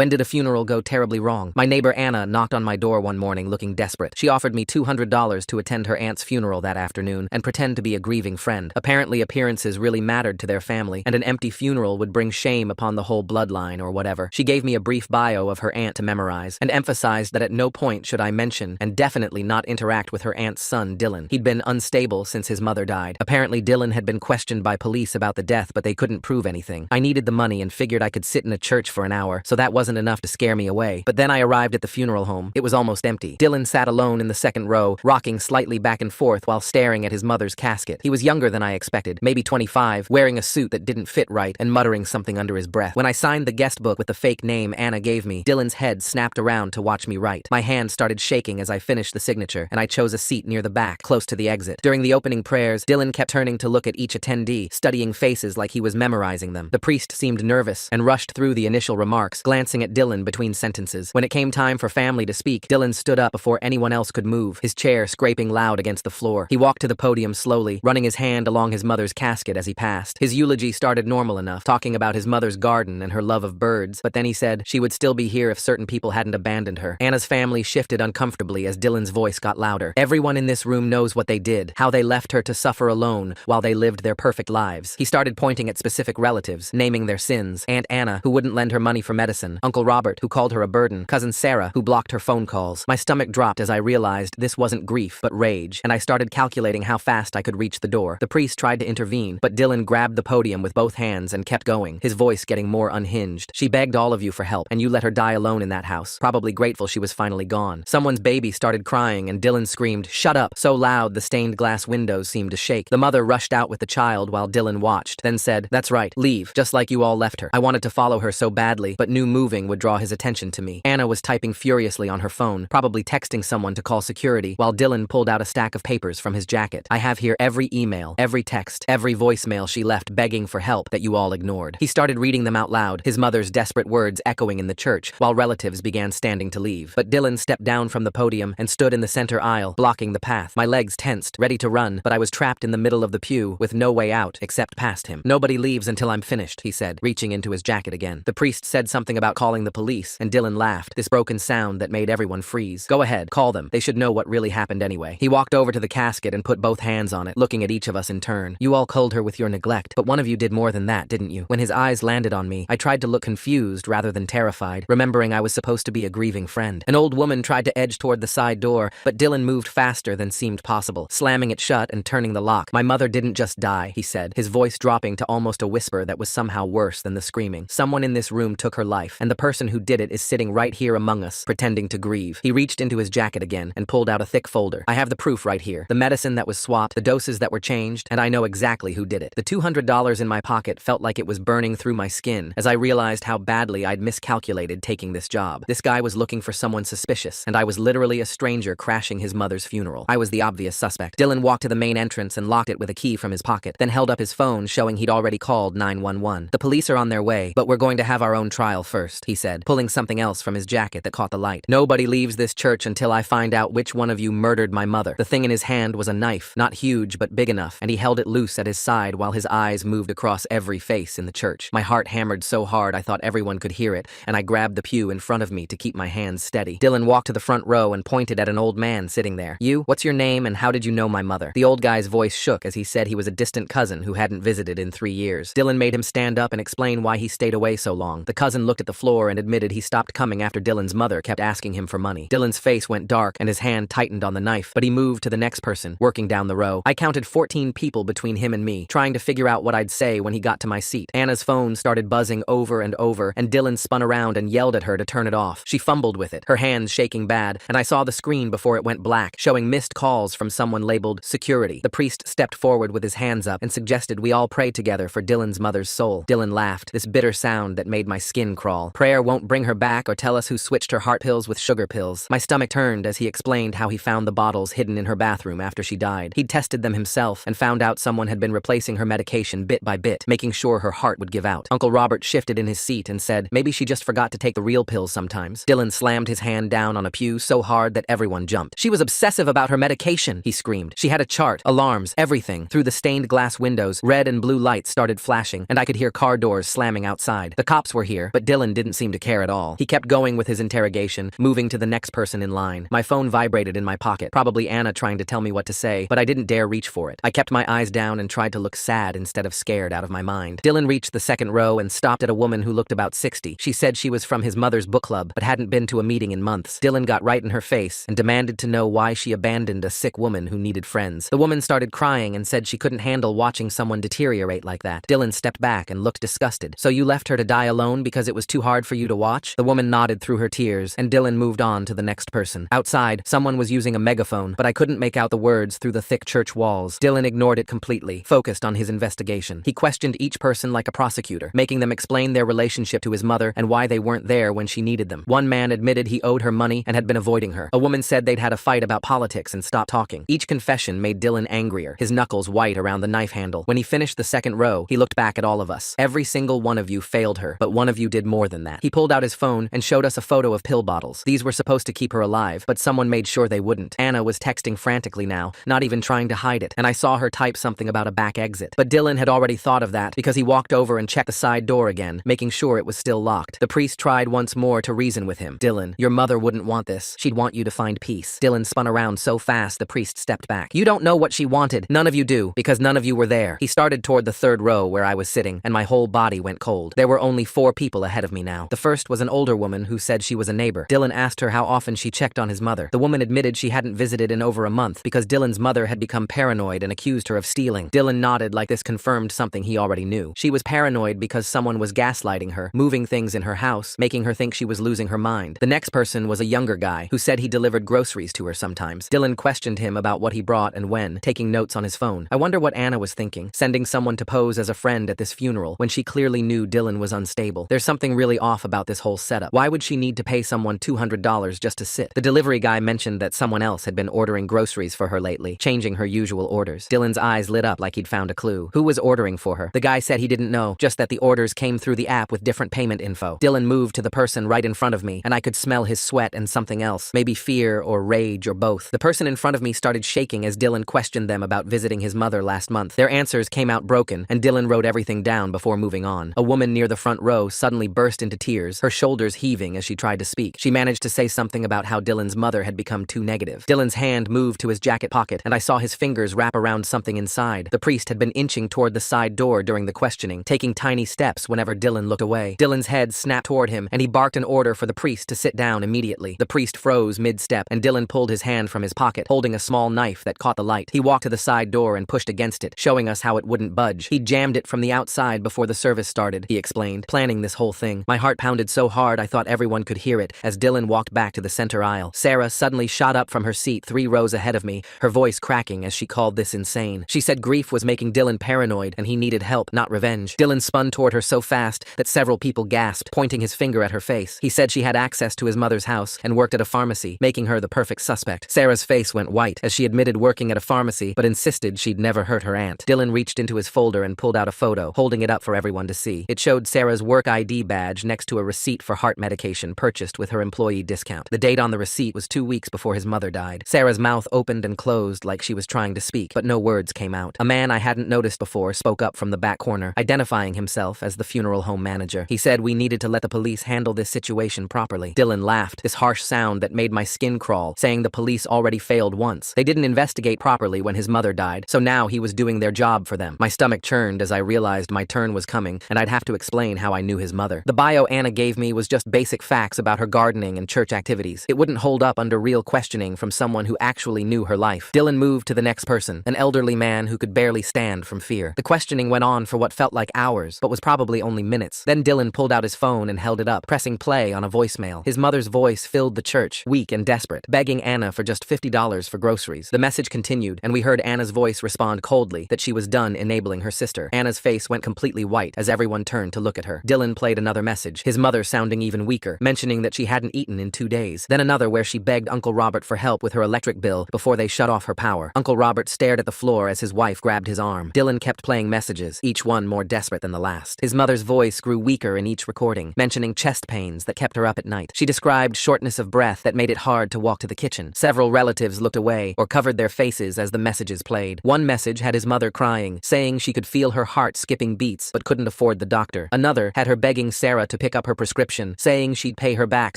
When did a funeral go terribly wrong? My neighbor Anna knocked on my door one morning looking desperate. She offered me $200 to attend her aunt's funeral that afternoon and pretend to be a grieving friend. Apparently appearances really mattered to their family, and an empty funeral would bring shame upon the whole bloodline or whatever. She gave me a brief bio of her aunt to memorize, and emphasized that at no point should I mention and definitely not interact with her aunt's son, Dylan. He'd been unstable since his mother died. Apparently Dylan had been questioned by police about the death, but they couldn't prove anything. I needed the money and figured I could sit in a church for an hour, so that wasn't enough to scare me away. But then I arrived at the funeral home. It was almost empty. Dylan sat alone in the second row, rocking slightly back and forth while staring at his mother's casket. He was younger than I expected, maybe 25, wearing a suit that didn't fit right and muttering something under his breath. When I signed the guest book with the fake name Anna gave me, Dylan's head snapped around to watch me write. My hand started shaking as I finished the signature, and I chose a seat near the back, close to the exit. During the opening prayers, Dylan kept turning to look at each attendee, studying faces like he was memorizing them. The priest seemed nervous and rushed through the initial remarks, glancing at Dylan between sentences. When it came time for family to speak, Dylan stood up before anyone else could move, his chair scraping loud against the floor. He walked to the podium slowly, running his hand along his mother's casket as he passed. His eulogy started normal enough, talking about his mother's garden and her love of birds, but then he said she would still be here if certain people hadn't abandoned her. Anna's family shifted uncomfortably as Dylan's voice got louder. Everyone in this room knows what they did, how they left her to suffer alone while they lived their perfect lives. He started pointing at specific relatives, naming their sins. Aunt Anna, who wouldn't lend her money for medicine. Uncle Robert, who called her a burden. Cousin Sarah, who blocked her phone calls. My stomach dropped as I realized this wasn't grief, but rage, and I started calculating how fast I could reach the door. The priest tried to intervene, but Dylan grabbed the podium with both hands and kept going, his voice getting more unhinged. She begged all of you for help, and you let her die alone in that house, probably grateful she was finally gone. Someone's baby started crying, and Dylan screamed, "Shut up!" so loud the stained glass windows seemed to shake. The mother rushed out with the child while Dylan watched, then said, "That's right, leave, just like you all left her." I wanted to follow her so badly, but knew moving would draw his attention to me. Anna was typing furiously on her phone, probably texting someone to call security, while Dylan pulled out a stack of papers from his jacket. I have here every email, every text, every voicemail she left begging for help that you all ignored. He started reading them out loud, his mother's desperate words echoing in the church, while relatives began standing to leave. But Dylan stepped down from the podium and stood in the center aisle, blocking the path. My legs tensed, ready to run, but I was trapped in the middle of the pew, with no way out, except past him. "Nobody leaves until I'm finished," he said, reaching into his jacket again. The priest said something about calling the police, and Dylan laughed, this broken sound that made everyone freeze. "Go ahead, call them. They should know what really happened anyway." He walked over to the casket and put both hands on it, looking at each of us in turn. "You all culled her with your neglect, but one of you did more than that, didn't you?" When his eyes landed on me, I tried to look confused rather than terrified, remembering I was supposed to be a grieving friend. An old woman tried to edge toward the side door, but Dylan moved faster than seemed possible, slamming it shut and turning the lock. "My mother didn't just die," he said, his voice dropping to almost a whisper that was somehow worse than the screaming. "Someone in this room took her life, and the person who did it is sitting right here among us, pretending to grieve." He reached into his jacket again and pulled out a thick folder. "I have the proof right here. The medicine that was swapped, the doses that were changed, and I know exactly who did it." The $200 in my pocket felt like it was burning through my skin as I realized how badly I'd miscalculated taking this job. This guy was looking for someone suspicious, and I was literally a stranger crashing his mother's funeral. I was the obvious suspect. Dylan walked to the main entrance and locked it with a key from his pocket, then held up his phone showing he'd already called 911. "The police are on their way, but we're going to have our own trial first," he said, pulling something else from his jacket that caught the light. "Nobody leaves this church until I find out which one of you murdered my mother." The thing in his hand was a knife, not huge but big enough, and he held it loose at his side while his eyes moved across every face in the church. My heart hammered so hard I thought everyone could hear it, and I grabbed the pew in front of me to keep my hands steady. Dylan walked to the front row and pointed at an old man sitting there. "You? What's your name and how did you know my mother?" The old guy's voice shook as he said he was a distant cousin who hadn't visited in 3 years. Dylan made him stand up and explain why he stayed away so long. The cousin looked at the floor and admitted he stopped coming after Dylan's mother kept asking him for money. Dylan's face went dark and his hand tightened on the knife, but he moved to the next person, working down the row. I counted 14 people between him and me, trying to figure out what I'd say when he got to my seat. Anna's phone started buzzing over and over, and Dylan spun around and yelled at her to turn it off. She fumbled with it, her hands shaking bad, and I saw the screen before it went black, showing missed calls from someone labeled security. The priest stepped forward with his hands up and suggested we all pray together for Dylan's mother's soul. Dylan laughed, this bitter sound that made my skin crawl. "Prayer won't bring her back or tell us who switched her heart pills with sugar pills." My stomach turned as he explained how he found the bottles hidden in her bathroom after she died. He'd tested them himself and found out someone had been replacing her medication bit by bit, making sure her heart would give out. Uncle Robert shifted in his seat and said, "Maybe she just forgot to take the real pills sometimes." Dylan slammed his hand down on a pew so hard that everyone jumped. "She was obsessive about her medication," he screamed. "She had a chart, alarms, everything." Through the stained glass windows, red and blue lights started flashing, and I could hear car doors slamming outside. The cops were here, but Dylan didn't didn't seem to care at all. He kept going with his interrogation, moving to the next person in line. My phone vibrated in my pocket, probably Anna trying to tell me what to say, but I didn't dare reach for it. I kept my eyes down and tried to look sad instead of scared out of my mind. Dylan reached the second row and stopped at a woman who looked about 60. She said she was from his mother's book club, but hadn't been to a meeting in months. Dylan got right in her face and demanded to know why she abandoned a sick woman who needed friends. The woman started crying and said she couldn't handle watching someone deteriorate like that. Dylan stepped back and looked disgusted. So you left her to die alone because it was too hard for you to watch? The woman nodded through her tears, and Dylan moved on to the next person. Outside, someone was using a megaphone, but I couldn't make out the words through the thick church walls. Dylan ignored it completely, focused on his investigation. He questioned each person like a prosecutor, making them explain their relationship to his mother and why they weren't there when she needed them. One man admitted he owed her money and had been avoiding her. A woman said they'd had a fight about politics and stopped talking. Each confession made Dylan angrier, his knuckles white around the knife handle. When he finished the second row, he looked back at all of us. Every single one of you failed her, but one of you did more than that. He pulled out his phone and showed us a photo of pill bottles. These were supposed to keep her alive, but someone made sure they wouldn't. Anna was texting frantically now, not even trying to hide it, and I saw her type something about a back exit. But Dylan had already thought of that because he walked over and checked the side door again, making sure it was still locked. The priest tried once more to reason with him. Dylan, your mother wouldn't want this. She'd want you to find peace. Dylan spun around so fast the priest stepped back. You don't know what she wanted. None of you do, because none of you were there. He started toward the third row where I was sitting, and my whole body went cold. There were only 4 people ahead of me now. The first was an older woman who said she was a neighbor. Dylan asked her how often she checked on his mother. The woman admitted she hadn't visited in over a month because Dylan's mother had become paranoid and accused her of stealing. Dylan nodded like this confirmed something he already knew. She was paranoid because someone was gaslighting her, moving things in her house, making her think she was losing her mind. The next person was a younger guy who said he delivered groceries to her sometimes. Dylan questioned him about what he brought and when, taking notes on his phone. I wonder what Anna was thinking, sending someone to pose as a friend at this funeral when she clearly knew Dylan was unstable. There's something really off about this whole setup. Why would she need to pay someone $200 just to sit? The delivery guy mentioned that someone else had been ordering groceries for her lately, changing her usual orders. Dylan's eyes lit up like he'd found a clue. Who was ordering for her? The guy said he didn't know, just that the orders came through the app with different payment info. Dylan moved to the person right in front of me, and I could smell his sweat and something else, maybe fear or rage or both. The person in front of me started shaking as Dylan questioned them about visiting his mother last month. Their answers came out broken, and Dylan wrote everything down before moving on. A woman near the front row suddenly burst into tears, her shoulders heaving as she tried to speak. She managed to say something about how Dylan's mother had become too negative. Dylan's hand moved to his jacket pocket, and I saw his fingers wrap around something inside. The priest had been inching toward the side door during the questioning, taking tiny steps whenever Dylan looked away. Dylan's head snapped toward him, and he barked an order for the priest to sit down immediately. The priest froze mid-step, and Dylan pulled his hand from his pocket, holding a small knife that caught the light. He walked to the side door and pushed against it, showing us how it wouldn't budge. He jammed it from the outside before the service started, he explained, planning this whole thing. My heart pounded so hard I thought everyone could hear it as Dylan walked back to the center aisle. Sarah suddenly shot up from her seat 3 rows ahead of me, her voice cracking as she called this insane. She said grief was making Dylan paranoid and he needed help, not revenge. Dylan spun toward her so fast that several people gasped, pointing his finger at her face. He said she had access to his mother's house and worked at a pharmacy, making her the perfect suspect. Sarah's face went white as she admitted working at a pharmacy but insisted she'd never hurt her aunt. Dylan reached into his folder and pulled out a photo, holding it up for everyone to see. It showed Sarah's work ID badge next to a receipt for heart medication purchased with her employee discount. The date on the receipt was 2 weeks before his mother died. Sarah's mouth opened and closed like she was trying to speak, but no words came out. A man I hadn't noticed before spoke up from the back corner, identifying himself as the funeral home manager. He said we needed to let the police handle this situation properly. Dylan laughed, this harsh sound that made my skin crawl, saying the police already failed once. They didn't investigate properly when his mother died, so now he was doing their job for them. My stomach churned as I realized my turn was coming, and I'd have to explain how I knew his mother. The bio Anna gave me was just basic facts about her gardening and church activities. It wouldn't hold up under real questioning from someone who actually knew her life. Dylan moved to the next person, an elderly man who could barely stand from fear. The questioning went on for what felt like hours, but was probably only minutes. Then Dylan pulled out his phone and held it up, pressing play on a voicemail. His mother's voice filled the church, weak and desperate, begging Anna for just $50 for groceries. The message continued, and we heard Anna's voice respond coldly that she was done enabling her sister. Anna's face went completely white as everyone turned to look at her. Dylan played another message, his mother sounding even weaker, mentioning that she hadn't eaten in 2 days. Then another where she begged Uncle Robert for help with her electric bill before they shut off her power. Uncle Robert stared at the floor as his wife grabbed his arm. Dylan kept playing messages, each one more desperate than the last. His mother's voice grew weaker in each recording, mentioning chest pains that kept her up at night. She described shortness of breath that made it hard to walk to the kitchen. Several relatives looked away or covered their faces as the messages played. One message had his mother crying, saying she could feel her heart skipping beats but couldn't afford the doctor. Another had her begging Sarah to pick up her prescription, saying she'd pay her back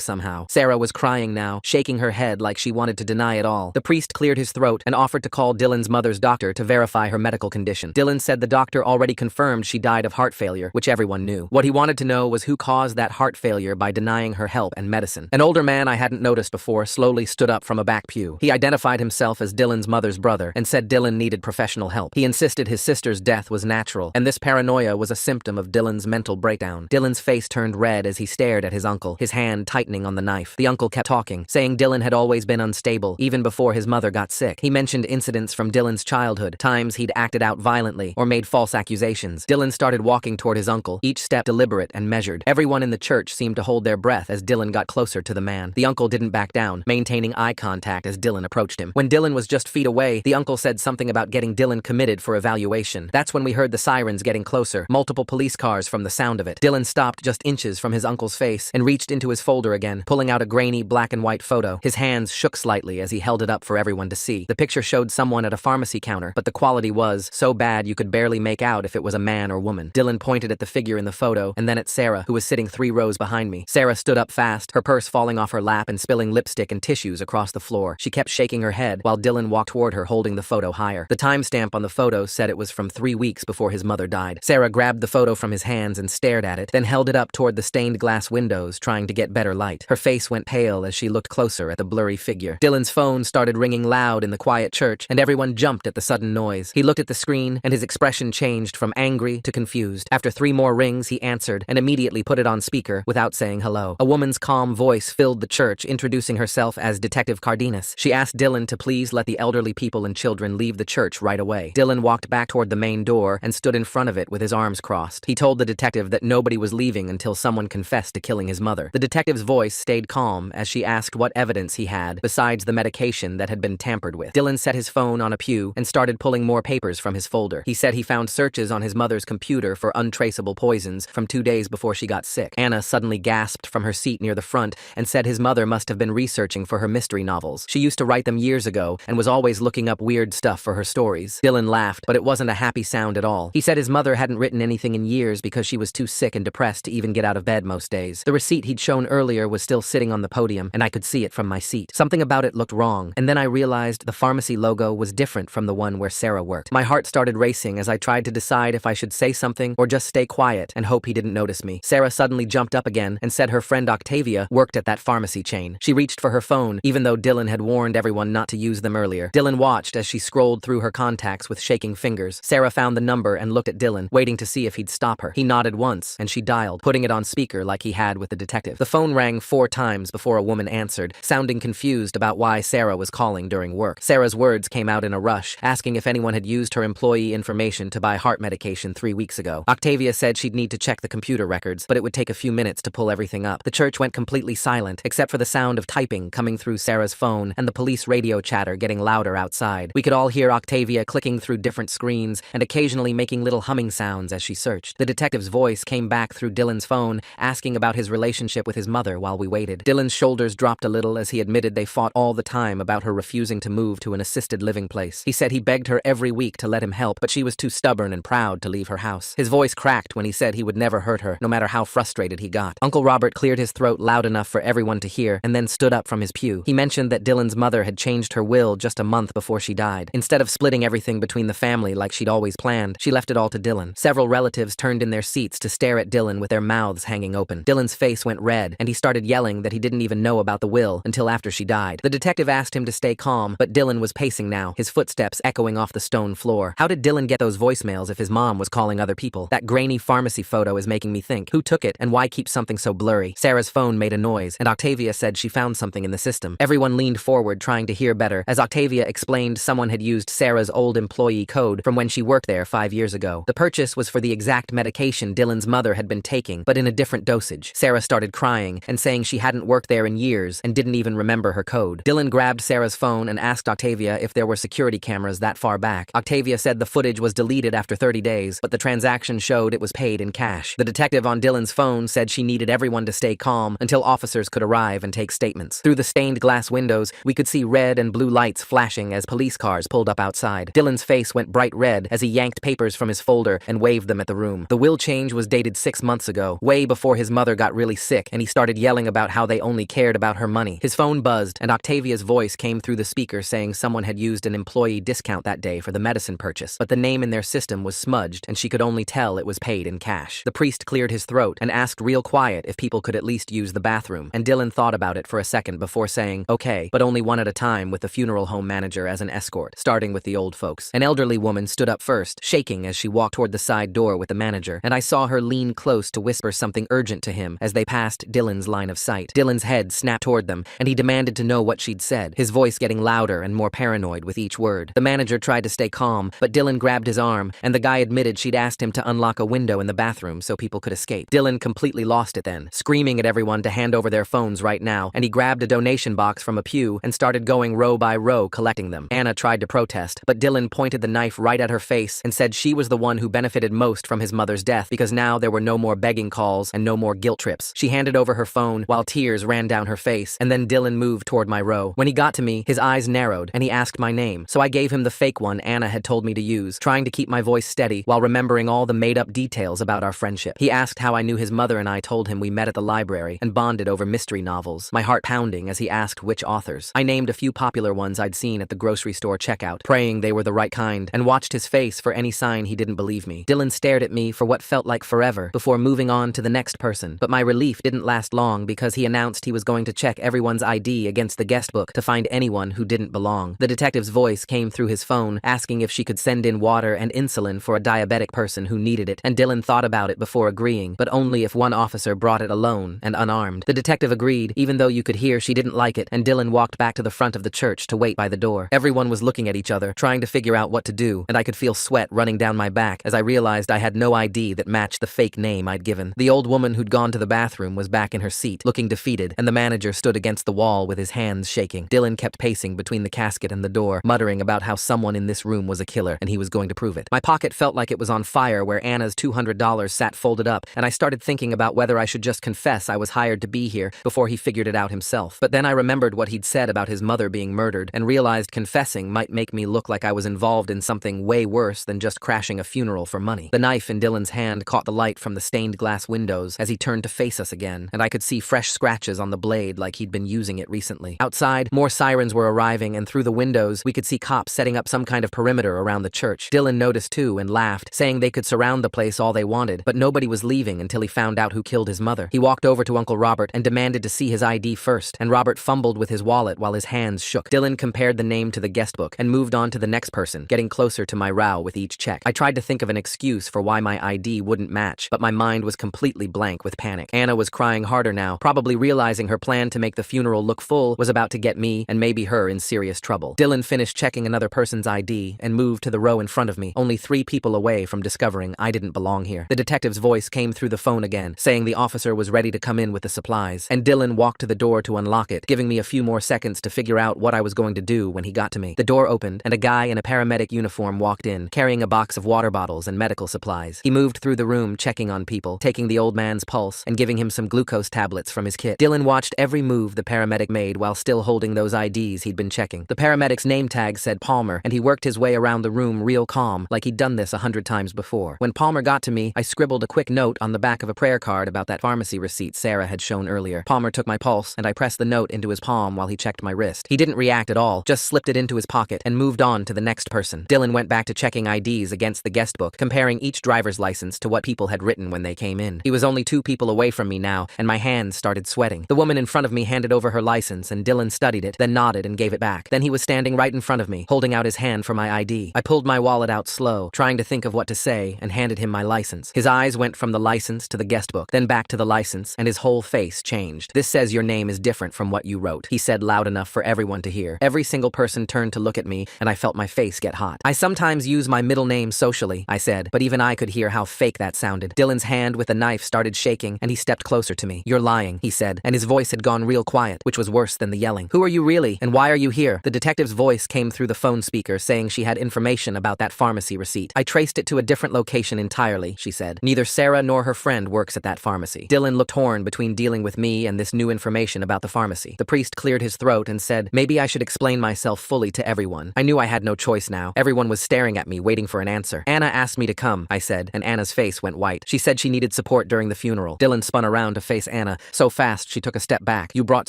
somehow. Sarah was crying now, shaking her head like she wanted to deny it all. The priest cleared his throat and offered to call Dylan's mother's doctor to verify her medical condition. Dylan said the doctor already confirmed she died of heart failure, which everyone knew. What he wanted to know was who caused that heart failure by denying her help and medicine. An older man I hadn't noticed before slowly stood up from a back pew. He identified himself as Dylan's mother's brother and said Dylan needed professional help. He insisted his sister's death was natural, and this paranoia was a symptom of Dylan's mental breakdown. Dylan's face turned red as he stared at his uncle, his hand tightening on the knife. The uncle kept talking, saying Dylan had always been unstable, even before his mother got sick. He mentioned incidents from Dylan's childhood, times he'd acted out violently or made false accusations. Dylan started walking toward his uncle, each step deliberate and measured. Everyone in the church seemed to hold their breath as Dylan got closer to the man. The uncle didn't back down, maintaining eye contact as Dylan approached him. When Dylan was just feet away, the uncle said something about getting Dylan committed for evaluation. That's when we heard the sirens getting closer, multiple police cars from the sound of it. Dylan stopped just inches from his uncle's face and reached into his folder again, pulling out a grainy black and white photo. His hands shook slightly as he held it up for everyone to see. The picture showed someone at a pharmacy counter, but the quality was so bad you could barely make out if it was a man or woman. Dylan pointed at the figure in the photo and then at Sarah, who was sitting 3 rows behind me. Sarah stood up fast, her purse falling off her lap and spilling lipstick and tissues across the floor. She kept shaking her head while Dylan walked toward her holding the photo higher. The timestamp on the photo said it was from 3 weeks before his mother died. Sarah grabbed the photo from his hands and stared at it, then held it up toward the stained glass windows, trying to get better light. Her face went pale as she looked closer at the blurry figure. Dylan's phone started ringing loud in the quiet church, and everyone jumped at the sudden noise. He looked at the screen, and his expression changed from angry to confused. After 3 more rings, he answered and immediately put it on speaker without saying hello. A woman's calm voice filled the church, introducing herself as Detective Cardenas. She asked Dylan to please let the elderly people and children leave the church right away. Dylan walked back toward the main door and stood in front of it with his arms crossed. He told the detective that nobody was leaving until someone confessed to killing his mother. The detective's voice stayed calm as she asked what evidence he had besides the medication that had been tampered with. Dylan set his phone on a pew and started pulling more papers from his folder. He said he found searches on his mother's computer for untraceable poisons from 2 days before she got sick. Anna suddenly gasped from her seat near the front and said his mother must have been researching for her mystery novels. She used to write them years ago and was always looking up weird stuff for her stories. Dylan laughed, but it wasn't a happy sound at all. He said his mother hadn't written anything in years because she was too sick and depressed to even get out of bed most days. The receipt he'd shown earlier was still sitting on the podium, and I could see it from my seat. Something about it looked wrong, and then I realized the pharmacy logo was different from the one where Sarah worked. My heart started racing as I tried to decide if I should say something or just stay quiet and hope he didn't notice me. Sarah suddenly jumped up again and said her friend Octavia worked at that pharmacy chain. She reached for her phone, even though Dylan had warned everyone not to use them earlier. Dylan watched as she scrolled through her contacts with shaking fingers. Sarah found the number and looked at Dylan, waiting to see if he'd stop her. He nodded once, and she dialed, putting it on speaker like he had with the detective. The phone rang 4 times before a woman answered, sounding confused about why Sarah was calling during work. Sarah's words came out in a rush, asking if anyone had used her employee information to buy heart medication 3 weeks ago. Octavia said she'd need to check the computer records, but it would take a few minutes to pull everything up. The church went completely silent, except for the sound of typing coming through Sarah's phone and the police radio chatter getting louder outside. We could all hear Octavia clicking through different screens and occasionally making little humming sounds as she searched. The detective's voice came back through Dylan's phone, asking about his relationship with his mother while we waited. Dylan's shoulders dropped a little as he admitted they fought all the time about her refusing to move to an assisted living place. He said he begged her every week to let him help, but she was too stubborn and proud to leave her house. His voice cracked when he said he would never hurt her, no matter how frustrated he got. Uncle Robert cleared his throat loud enough for everyone to hear and then stood up from his pew. He mentioned that Dylan's mother had changed her will just a month before she died. Instead of splitting everything between the family like she'd always planned, she left it all to Dylan. Several relatives turned in their seats to stare at Dylan with their mouths hanging open. Dylan's face went red, and he started yelling that he didn't even know about the will until after she died. The detective asked him to stay calm, but Dylan was pacing now, his footsteps echoing off the stone floor. How did Dylan get those voicemails if his mom was calling other people? That grainy pharmacy photo is making me think. Who took it, and why keep something so blurry? Sarah's phone made a noise, and Octavia said she found something in the system. Everyone leaned forward trying to hear better as Octavia explained someone had used Sarah's old employee code from when she worked there 5 years ago. The purchase was for the exact medication Dylan's mother had been taking, but in a different dosage. Sarah started crying and saying she hadn't worked there in years and didn't even remember her code. Dylan grabbed Sarah's phone and asked Octavia if there were security cameras that far back. Octavia said the footage was deleted after 30 days, but the transaction showed it was paid in cash. The detective on Dylan's phone said she needed everyone to stay calm until officers could arrive and take statements. Through the stained glass windows, we could see red and blue lights flashing as police cars pulled up outside. Dylan's face went bright red as he yanked papers from his folder and waved them at the room. The will change was dated 6 months ago, way before his mother got really sick and he started yelling about how they only cared about her money. His phone buzzed and Octavia's voice came through the speaker saying someone had used an employee discount that day for the medicine purchase, but the name in their system was smudged and she could only tell it was paid in cash. The priest cleared his throat and asked real quiet if people could at least use the bathroom, and Dylan thought about it for a second before saying, okay, but only one at a time with the funeral home manager as an escort, starting with the old folks. An elderly woman stood up first, shaking as she walked toward the side door with the manager, and I saw her lean close to whisper something urgent to him as they passed Dylan's line of sight. Dylan's head snapped toward them, and he demanded to know what she'd said, his voice getting louder and more paranoid with each word. The manager tried to stay calm, but Dylan grabbed his arm, and the guy admitted she'd asked him to unlock a window in the bathroom so people could escape. Dylan completely lost it then, screaming at everyone to hand over their phones right now, and he grabbed a donation box from a pew and started going row by row collecting them. Anna tried to protest, but Dylan pointed the knife right at her face and said she was the one who benefited most from his mother's death because now there were no more begging calls and no more guilt trips. She handed over her phone while tears ran down her face, and then Dylan moved toward my row. When he got to me, his eyes narrowed and he asked my name, so I gave him the fake one Anna had told me to use, trying to keep my voice steady while remembering all the made-up details about our friendship. He asked how I knew his mother and I told him we met at the library and bonded over mystery novels, my heart pounding as he asked which authors. I named a few popular ones I'd seen at the grocery store checkout, praying they were the right kind, and watched his face for any sign he didn't believe me. Dylan stared at me for what felt like forever before moving on to the next person, but my relief didn't last long because he announced he was going to check everyone's ID against the guest book to find anyone who didn't belong. The detective's voice came through his phone, asking if she could send in water and insulin for a diabetic person who needed it, and Dylan thought about it before agreeing, but only if one officer brought it alone and unarmed. The detective agreed, even though you could hear she didn't like it, and Dylan walked back to the front of the church to wait by the door. Everyone was looking at each other, trying to figure out what to do, and I could feel sweat running down my back as I realized I had no ID that matched the fake name I'd given. The old woman who'd gone to the bathroom was back in her seat, looking defeated, and the manager stood against the wall with his hands shaking. Dylan kept pacing between the casket and the door, muttering about how someone in this room was a killer, and he was going to prove it. My pocket felt like it was on fire where Anna's $200 sat folded up, and I started thinking about whether I should just confess I was hired to be here before he figured it out himself. But then I remembered what he'd said about his mother being murdered, and realized confessing might make me look like I was involved in something way worse than just crashing a funeral for money. The knife in Dylan's hand caught the light from the stained glass windows as he turned to face us again, and I could see fresh scratches on the blade like he'd been using it recently. Outside, more sirens were arriving, and through the windows, we could see cops setting up some kind of perimeter around the church. Dylan noticed too and laughed, saying they could surround the place all they wanted, but nobody was leaving until he found out who killed his mother. He walked over to Uncle Robert and demanded to see his ID first, and Robert fumbled with his wallet while his hands shook. Dylan compared the name to the guest book and moved on to the next person, getting closer to my row with each check. I tried to think of an excuse for why my ID wouldn't match, but my mind was completely blank with panic. Anna was crying harder now, probably realizing her plan to make the funeral look full was about to get me and maybe her in serious trouble. Dylan finished checking another person's ID and moved to the row in front of me, only 3 people away from discovering I didn't belong here. The detective's voice came through the phone again, saying the officer was ready to come in with the supplies, and Dylan walked to the door to unlock it, giving me a few more seconds to figure out what I was going to do when he got to me. The door opened, and a guy in a paramedic uniform walked in, carrying a box of water bottles and medical supplies. He moved through the room, checking on people, taking the old man's pulse, and giving him some glucose tablets from his kit. Dylan watched every move the paramedic made while still holding those IDs he'd been checking. The paramedic's name tag said Palmer, and he worked his way around the room real calm, like he'd done this 100 times before. When Palmer got to me, I scribbled a quick note on the back of a prayer card about that pharmacy receipt Sarah had shown earlier. Palmer took my pulse, and I pressed the note into his palm while he checked my wrist. He didn't react at all, just slipped it into his pocket and moved on to the next person. Dylan went back to checking IDs against the guest book, comparing each driver's license to what people had written when they came in. He was only 2 people away from me now, and my hands started sweating. The woman in front of me handed over her license, and Dylan studied it, then nodded and gave it back. Then he was standing right in front of me, holding out his hand for my ID. I pulled my wallet out slow, trying to think of what to say, and handed him my license. His eyes went from the license to the guest book, then back to the license, and his whole face changed. "This says your name is different from what you wrote," he said loud enough for everyone to hear. Every single person turned to look at me, and I felt my face get hot. "I sometimes use my middle name socially," I said, but even I could hear how fake that sounded. Dylan's hand with the knife started shaking, and he stepped closer to me. "You're lying," he said, and his voice had gone real quiet, which was worse than the yelling. "Who are you really, and why are you here?" The detective's voice came through the phone speaker, saying she had information about that pharmacy receipt. "I traced it to a different location entirely," she said. "Neither Sarah nor her friend works at that pharmacy." Dylan looked torn between dealing with me and this new information about the pharmacy. The priest cleared his throat and said, "Maybe I should explain myself fully to everyone." I knew I had no choice now. Everyone was staring at me, waiting for an answer. "Anna asked me to come," I said, and Anna's face went white. "She said she needed support support during the funeral. Dylan spun around to face Anna, so fast she took a step back. You brought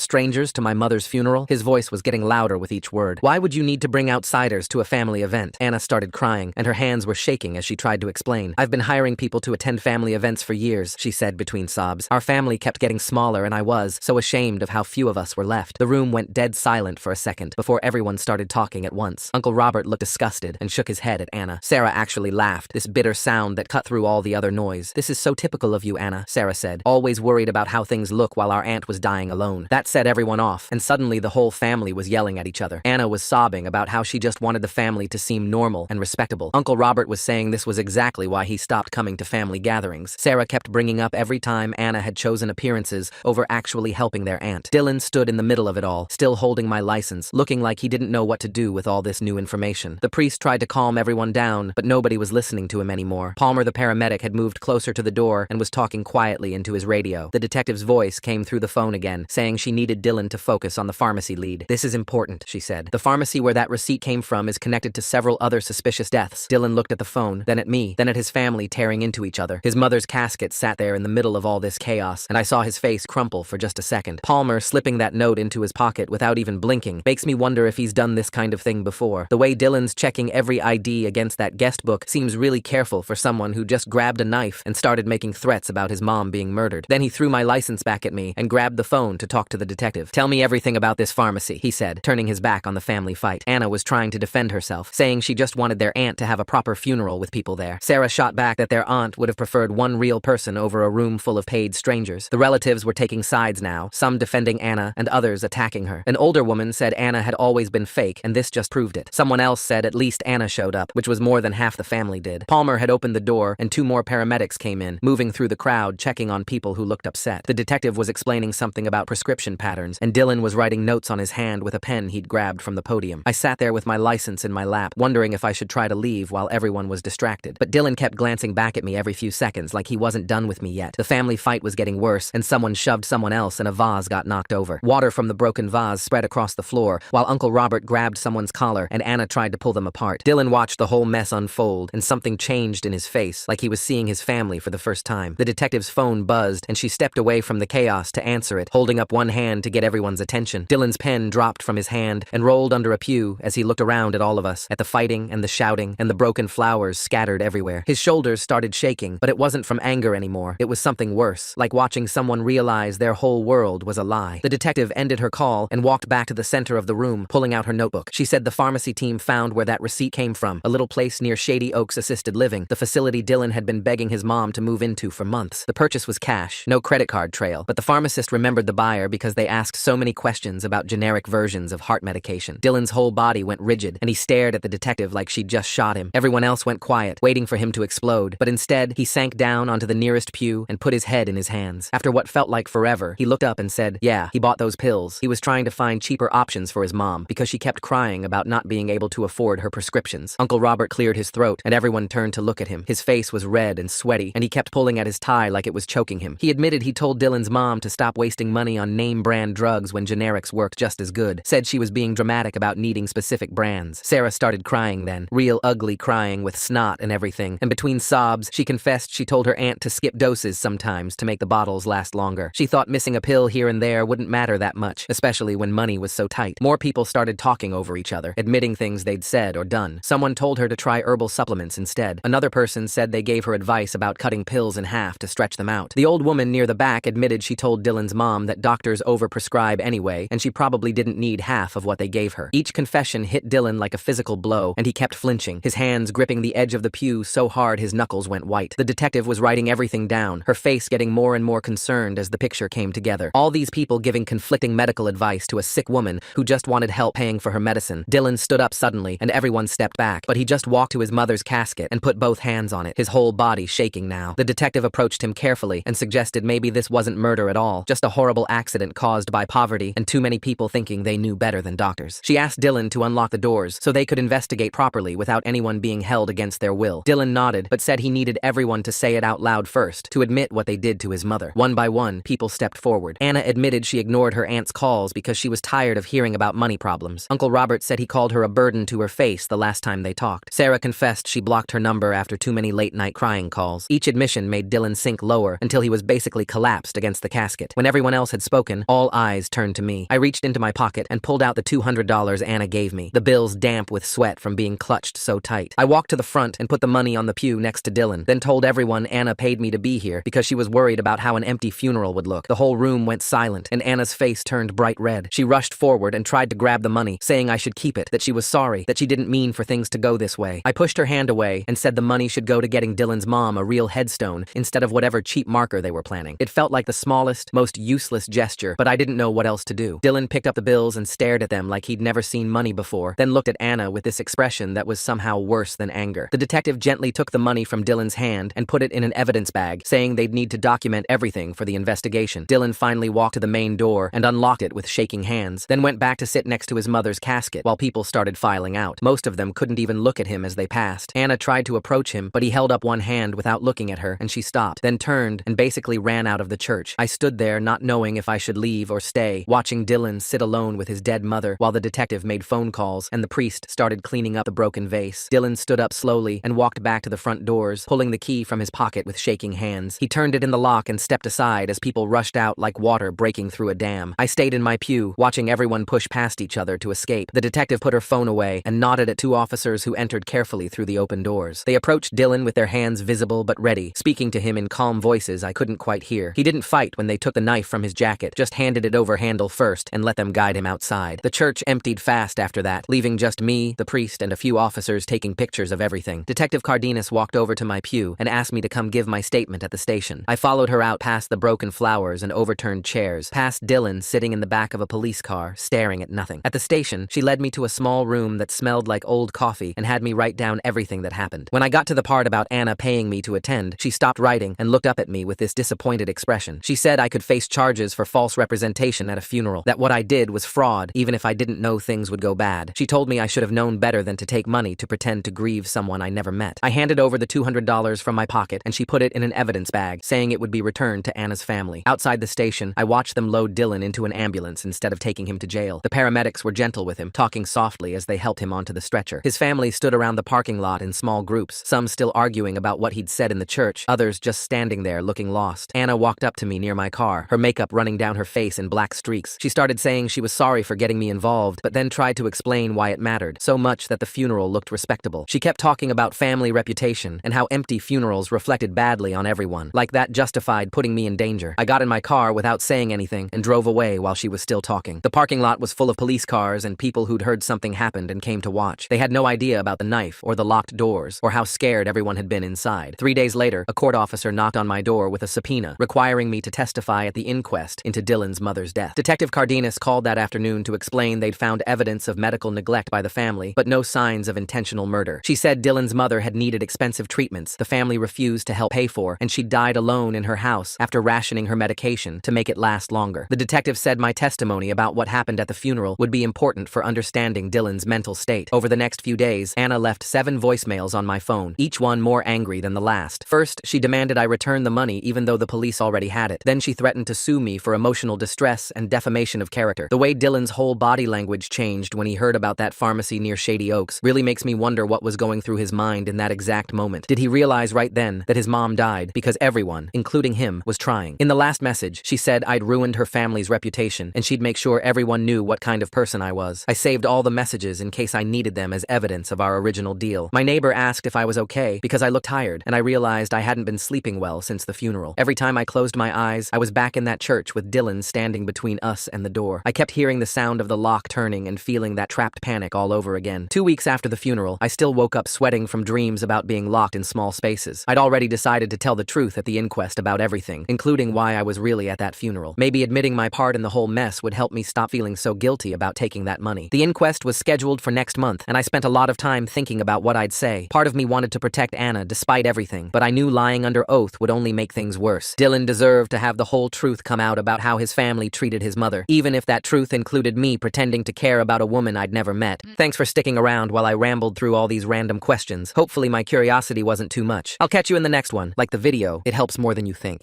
strangers to my mother's funeral? His voice was getting louder with each word. Why would you need to bring outsiders to a family event? Anna started crying, and her hands were shaking as she tried to explain. I've been hiring people to attend family events for years, she said between sobs. Our family kept getting smaller, and I was so ashamed of how few of us were left. The room went dead silent for a second before everyone started talking at once. Uncle Robert looked disgusted and shook his head at Anna. Sarah actually laughed, this bitter sound that cut through all the other noise. This is so typical of you, Anna, Sarah said, always worried about how things look while our aunt was dying alone. That set everyone off, and suddenly the whole family was yelling at each other. Anna was sobbing about how she just wanted the family to seem normal and respectable. Uncle Robert was saying this was exactly why he stopped coming to family gatherings. Sarah kept bringing up every time Anna had chosen appearances over actually helping their aunt. Dylan stood in the middle of it all, still holding my license, looking like he didn't know what to do with all this new information. The priest tried to calm everyone down, but nobody was listening to him anymore. Palmer, the paramedic, had moved closer to the door and was talking quietly into his radio. The detective's voice came through the phone again, saying she needed Dylan to focus on the pharmacy lead. This is important, she said. The pharmacy where that receipt came from is connected to several other suspicious deaths. Dylan looked at the phone, then at me, then at his family tearing into each other. His mother's casket sat there in the middle of all this chaos, and I saw his face crumple for just a second. Palmer slipping that note into his pocket without even blinking makes me wonder if he's done this kind of thing before. The way Dylan's checking every ID against that guest book seems really careful for someone who just grabbed a knife and started making threats about his mom being murdered. Then he threw my license back at me and grabbed the phone to talk to the detective. Tell me everything about this pharmacy, he said, turning his back on the family fight. Anna was trying to defend herself, saying she just wanted their aunt to have a proper funeral with people there. Sarah shot back that their aunt would have preferred one real person over a room full of paid strangers. The relatives were taking sides now, some defending Anna and others attacking her. An older woman said Anna had always been fake, and this just proved it. Someone else said at least Anna showed up, which was more than half the family did. Palmer had opened the door, and 2 more paramedics came in, moving through the crowd, checking on people who looked upset. The detective was explaining something about prescription patterns, and Dylan was writing notes on his hand with a pen he'd grabbed from the podium. I sat there with my license in my lap, wondering if I should try to leave while everyone was distracted. But Dylan kept glancing back at me every few seconds like he wasn't done with me yet. The family fight was getting worse, and someone shoved someone else and a vase got knocked over. Water from the broken vase spread across the floor, while Uncle Robert grabbed someone's collar and Anna tried to pull them apart. Dylan watched the whole mess unfold, and something changed in his face, like he was seeing his family for the first time. The detective's phone buzzed, and she stepped away from the chaos to answer it, holding up one hand to get everyone's attention. Dylan's pen dropped from his hand and rolled under a pew as he looked around at all of us, at the fighting and the shouting and the broken flowers scattered everywhere. His shoulders started shaking, but it wasn't from anger anymore. It was something worse, like watching someone realize their whole world was a lie. The detective ended her call and walked back to the center of the room, pulling out her notebook. She said the pharmacy team found where that receipt came from, a little place near Shady Oaks Assisted Living, the facility Dylan had been begging his mom to move into for months. The purchase was cash, no credit card trail, but the pharmacist remembered the buyer because they asked so many questions about generic versions of heart medication. Dylan's whole body went rigid, and he stared at the detective like she'd just shot him. Everyone else went quiet, waiting for him to explode, but instead, he sank down onto the nearest pew and put his head in his hands. After what felt like forever, he looked up and said, yeah, he bought those pills. He was trying to find cheaper options for his mom because she kept crying about not being able to afford her prescriptions. Uncle Robert cleared his throat, and everyone turned to look at him. His face was red and sweaty, and he kept pulling at his tie like it was choking him. He admitted he told Dylan's mom to stop wasting money on name-brand drugs when generics worked just as good. Said she was being dramatic about needing specific brands. Sarah started crying then, real ugly crying with snot and everything, and between sobs, she confessed she told her aunt to skip doses sometimes to make the bottles last longer. She thought missing a pill here and there wouldn't matter that much, especially when money was so tight. More people started talking over each other, admitting things they'd said or done. Someone told her to try herbal supplements instead. Another person said they gave her advice about cutting pills in half to stretch them out. The old woman near the back admitted she told Dylan's mom that doctors overprescribe anyway, and she probably didn't need half of what they gave her. Each confession hit Dylan like a physical blow, and he kept flinching, his hands gripping the edge of the pew so hard his knuckles went white. The detective was writing everything down, her face getting more and more concerned as the picture came together. All these people giving conflicting medical advice to a sick woman who just wanted help paying for her medicine. Dylan stood up suddenly, and everyone stepped back, but he just walked to his mother's casket and put both hands on it, his whole body shaking now. The detective approached him carefully and suggested maybe this wasn't murder at all, just a horrible accident caused by poverty and too many people thinking they knew better than doctors. She asked Dylan to unlock the doors so they could investigate properly without anyone being held against their will. Dylan nodded, but said he needed everyone to say it out loud first, to admit what they did to his mother. One by one, people stepped forward. Anna admitted she ignored her aunt's calls because she was tired of hearing about money problems. Uncle Robert said he called her a burden to her face the last time they talked. Sarah confessed she blocked her number after too many late-night crying calls. Each admission made Dylan sink lower until he was basically collapsed against the casket. When everyone else had spoken, all eyes turned to me. I reached into my pocket and pulled out the $200 Anna gave me, the bills damp with sweat from being clutched so tight. I walked to the front and put the money on the pew next to Dylan, then told everyone Anna paid me to be here because she was worried about how an empty funeral would look. The whole room went silent, and Anna's face turned bright red. She rushed forward and tried to grab the money, saying I should keep it, that she was sorry, that she didn't mean for things to go this way. I pushed her hand away and said the money should go to getting Dylan's mom a real headstone instead of whatever cheap marker they were planning. It felt like the smallest, most useless gesture, but I didn't know what else to do. Dylan picked up the bills and stared at them like he'd never seen money before, then looked at Anna with this expression that was somehow worse than anger. The detective gently took the money from Dylan's hand and put it in an evidence bag, saying they'd need to document everything for the investigation. Dylan finally walked to the main door and unlocked it with shaking hands, then went back to sit next to his mother's casket while people started filing out. Most of them couldn't even look at him as they passed. Anna tried to approach him, but he held up one hand without looking at her, and she stopped, then turned and basically ran out of the church. I stood there not knowing if I should leave or stay, watching Dylan sit alone with his dead mother while the detective made phone calls and the priest started cleaning up the broken vase. Dylan stood up slowly and walked back to the front doors, pulling the key from his pocket with shaking hands. He turned it in the lock and stepped aside as people rushed out like water breaking through a dam. I stayed in my pew, watching everyone push past each other to escape. The detective put her phone away and nodded at two officers who entered carefully through the open doors. They approached Dylan with their hands visible but ready, speaking to him in calm voices I couldn't quite hear. He didn't fight when they took the knife from his jacket, just handed it over handle first and let them guide him outside. The church emptied fast after that, leaving just me, the priest, and a few officers taking pictures of everything. Detective Cardenas walked over to my pew and asked me to come give my statement at the station. I followed her out past the broken flowers and overturned chairs, past Dylan sitting in the back of a police car, staring at nothing. At the station, she led me to a small room that smelled like old coffee and had me write down everything that happened. When I got to the part about Anna paying me to attend, she stopped writing and looked up at me with this disappointed expression. She said I could face charges for false representation at a funeral, that what I did was fraud, even if I didn't know things would go bad. She told me I should have known better than to take money to pretend to grieve someone I never met. I handed over the $200 from my pocket and she put it in an evidence bag, saying it would be returned to Anna's family. Outside the station, I watched them load Dylan into an ambulance instead of taking him to jail. The paramedics were gentle with him, talking softly as they helped him onto the stretcher. His family stood around the parking lot in small groups, some still arguing about what he'd said in the church, others just standing there looking lost. Anna walked up to me near my car, her makeup running down her face in black streaks. She started saying she was sorry for getting me involved, but then tried to explain why it mattered, so much that the funeral looked respectable. She kept talking about family reputation and how empty funerals reflected badly on everyone, like that justified putting me in danger. I got in my car without saying anything and drove away while she was still talking. The parking lot was full of police cars and people who'd heard something happened and came to watch. They had no idea about the knife or the locked doors or how scared everyone had been inside. 3 days later, a court officer knocked on my door with a subpoena, requiring me to testify at the inquest into Dylan's mother's death. Detective Cardenas called that afternoon to explain they'd found evidence of medical neglect by the family, but no signs of intentional murder. She said Dylan's mother had needed expensive treatments the family refused to help pay for, and she died alone in her house after rationing her medication to make it last longer. The detective said my testimony about what happened at the funeral would be important for understanding Dylan's mental state. Over the next few days, Anna left 7 voicemails on my phone, each one more angry than the last. First, she demanded I return the money even though the police already had it. Then she threatened to sue me for emotional distress and defamation of character. The way Dylan's whole body language changed when he heard about that pharmacy near Shady Oaks really makes me wonder what was going through his mind in that exact moment. Did he realize right then that his mom died because everyone, including him, was trying? In the last message, she said I'd ruined her family's reputation and she'd make sure everyone knew what kind of person I was. I saved all the messages in case I needed them as evidence of our original deal. My neighbor asked if I was okay because I looked tired, and I realized I hadn't been sleeping well since the funeral. Every time I closed my eyes, I was back in that church with Dylan standing between us and the door. I kept hearing the sound of the lock turning and feeling that trapped panic all over again. 2 weeks after the funeral, I still woke up sweating from dreams about being locked in small spaces. I'd already decided to tell the truth at the inquest about everything, including why I was really at that funeral. Maybe admitting my part in the whole mess would help me stop feeling so guilty about taking that money. The inquest was scheduled for next month, and I spent a lot of time thinking about what I'd say. Part of me wanted to protect Anna despite everything, but I knew lying under oath would only make things worse. Dylan deserved to have the whole truth come out about how his family treated his mother, even if that truth included me pretending to care about a woman I'd never met. Thanks for sticking around while I rambled through all these random questions. Hopefully my curiosity wasn't too much. I'll catch you in the next one. Like the video, it helps more than you think.